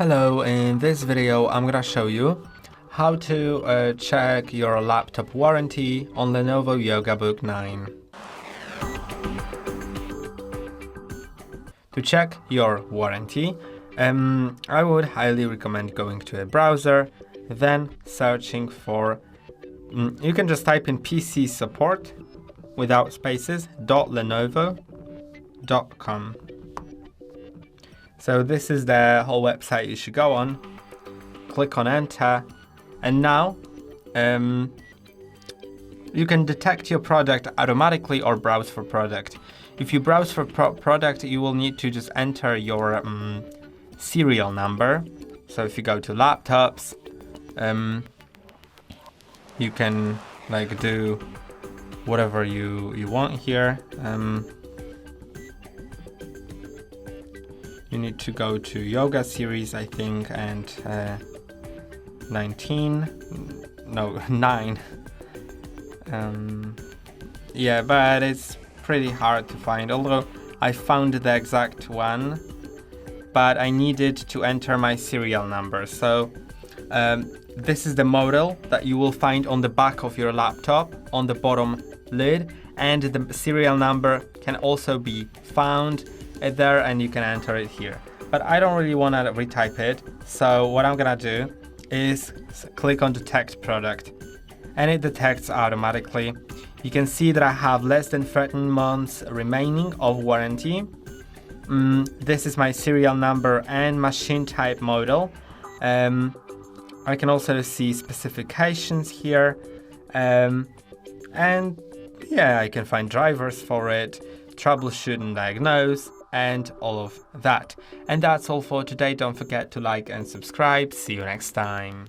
Hello, in this video I'm gonna show you how to check your laptop warranty on LENOVO Yoga Book 9. To check your warranty, I would highly recommend going to a browser, then searching for, you can just type in PC support without spaces .lenovo.com. So this is the whole website you should go on. Click on enter, and now you can detect your product automatically or browse for product. If you browse for product, you will need to just enter your serial number. So if you go to laptops, you can do whatever you want here. You need to go to yoga series, I think, and 9. Yeah, but it's pretty hard to find, although I found the exact one, but I needed to enter my serial number. So this is the model that you will find on the back of your laptop on the bottom lid, and the serial number can also be found there, and you can enter it here. But I don't really want to retype it, so what I'm gonna do is click on detect product, and it detects automatically. You can see that I have less than 13 months remaining of warranty. This is my serial number and machine type model. I can also see specifications here, and yeah, I can find drivers for it, troubleshoot and diagnose, and all of that. And that's all for today. Don't forget to like and subscribe. See you next time.